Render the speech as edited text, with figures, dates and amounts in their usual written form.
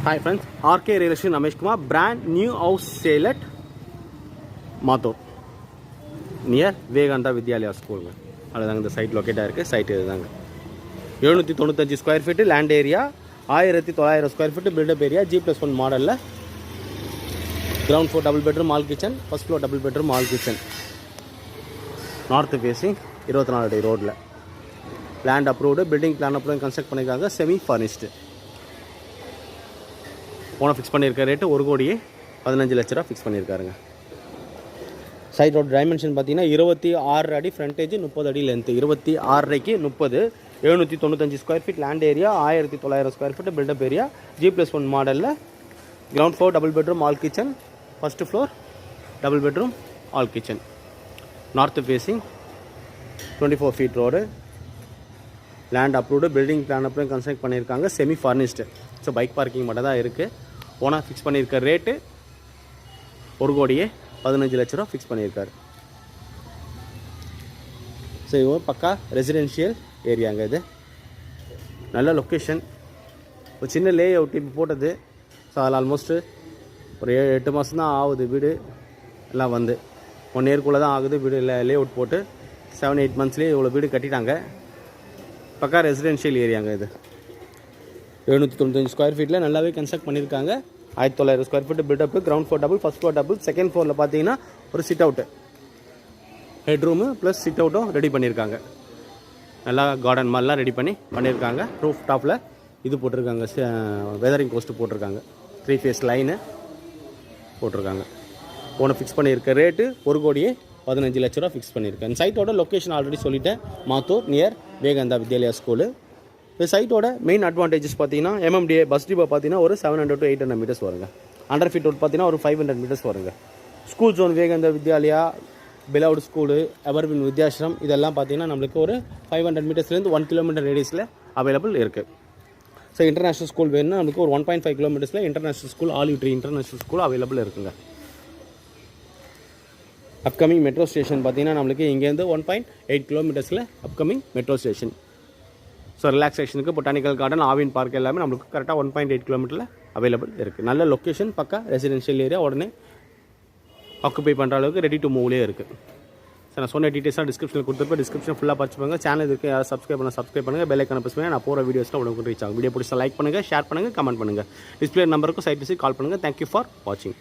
Hi friends, RK Real Estate Ramesh Kumar, brand new house sale at Mathur near Veganta Vidyalaya School. அதுதாங்க இந்த side லொக்கேட்டாக இருக்குது. Side இதுதாங்க 795 square feet land area, 1900 square feet build up area, G+1 மாடலில் ground floor double bedroom hall kitchen, first floor double bedroom hall kitchen, north facing 24 அடி ரோடில். Land approved, building plan approve construct பண்ணியிருக்காங்க, semi furnished. Owner fix பண்ணியிருக்க rate 1,15 லட்ச ரூபா fix பண்ணியிருக்காருங்க. சைட்டோட dimension பார்த்தீங்கன்னா 26 அடி frontage, 30 அடி லென்த்து. 26க்கு 30, 795 square feet land area, 1900 square feet built up area, G+1 மாடலில் ground floor double bedroom hall kitchen, first floor double bedroom hall kitchen, north facing, 24 feet road. Land approved, building plan approve construct பண்ணியிருக்காங்க, semi furnished. So bike parking மட்டும் தான் இருக்குது. Owner fix பண்ணியிருக்க rate 1,15 லட்ச ரூபா fix பண்ணியிருக்காரு. So இது பக்கா ரெசிடென்ஷியல் ஏரியாங்க. இது நல்ல லொக்கேஷன், ஒரு சின்ன லே அவுட் இப்போ போட்டது. ஸோ அதில் ஆல்மோஸ்ட்டு ஒரு 8 மாதம் தான் ஆகுது வீடு எல்லாம் வந்து. 1 இயர்க்குள்ளே தான் ஆகுது வீடு லே அவுட் போட்டு. 7-8 மந்த்ஸ்லேயே இவ்வளோ வீடு கட்டிட்டாங்க. பக்கா ரெசிடென்ஷியல் ஏரியாங்க இது. 795 ஸ்கொயர் ஃபீட்டில் நல்லாவே கன்ஸ்ட்ரக்ட் பண்ணியிருக்காங்க. 1900 square feet built up, ground floor double, first floor double. Second ஃப்ளோரில் பார்த்தீங்கன்னா ஒரு sit out, headroom plus sit அவுட்டும் ரெடி பண்ணியிருக்காங்க. நல்லா கார்டன் மாதிரிலாம் ரெடி பண்ணியிருக்காங்க. ரூஃப் டாப்பில் இது போட்டிருக்காங்க, வெதரிங் கோஸ்ட்டு போட்டிருக்காங்க, 3 ஃபேஸ் லைனு போட்டிருக்காங்க. ஓனை ஃபிக்ஸ் பண்ணியிருக்க ரேட்டு 1,15 லட்ச ரூபா ஃபிக்ஸ் பண்ணியிருக்கேன். சைட்டோட லொக்கேஷன் ஆல்ரெடி சொல்லிட்டேன், மாத்தூர் நியர் வேகந்தா வித்யாலயா ஸ்கூலு. இந்த சைட்டோட மெயின் அட்வான்டேஜஸ் பார்த்தீங்கன்னா MMDA பஸ் டிப்போ பார்த்தீங்கன்னா ஒரு 700 to 800 மீட்டர்ஸ் வருங்க. அண்டர் ஃபீட் ரோட் பார்த்தீங்கன்னா ஒரு 500 மீட்டர்ஸ் வருங்க. School zone Vegantha Vidyalaya, Bellwood school, Everwin Vidyashram இதெல்லாம் பார்த்தீங்கன்னா நம்மளுக்கு ஒரு 500 மீட்டர்ஸ்லேருந்து 1 கிலோமீட்டர் ரேடியஸில் அவைலபிள் இருக்குது. ஸோ இன்டர்நேஷ்னல் ஸ்கூல் வேணும்னா நம்மளுக்கு ஒரு 1.5 கிலோமீட்டர்ஸில் international school, Olive Tree international school available இருக்குங்க. அப்கமிங் மெட்ரோ ஸ்டேஷன் பார்த்தீங்கன்னா நம்மளுக்கு இங்கேருந்து 1.8 கிலோமீட்டர்ஸில் அப்கமிங் மெட்ரோ ஸ்டேஷன். ஸோ ரிலாக்ஸேஷனுக்கு பொட்டானிக்கல் கார்டன், ஆவின் பார்க் எல்லாமே நம்மளுக்கு கரெக்டாக 1.8 கிலோமீட்டரில் அவைலபிள் இருக்குது. நல்ல லொக்கேஷன், பக்கா ரெசிடென்ஷியல் ஏரியா, உடனே ஆக்குபை பண்ணுற அளவுக்கு ரெடி டு மூவ்லேயே இருக்குது. சார் நான் சொன்ன டீட்டெயில்ஸாக டிஸ்கிரிப்ஷனில் கொடுத்துருப்பேன். டிஸ்கிரிப்ஷன் ஃபுல்லாக படிச்சுப்பாங்க. சேனல் இருக்குது, யாராவது சப்ஸ்கிரைப் பண்ணுங்கள். பெல் ஐக்கான ப்ரெஸ் பண்ணி நான் போகிற வீடியோஸ்லாம் உடனே ரீச் ஆகும். வீடியோ பிடிச்சா லைக் பண்ணுங்கள், ஷேர் பண்ணுங்கள், கமெண்ட் பண்ணுங்கள். டிஸ்பிளே நம்பருக்கும் சைட் விசிட் கால் பண்ணுங்கள். தேங்க்யூ ஃபார் வாட்சிங்.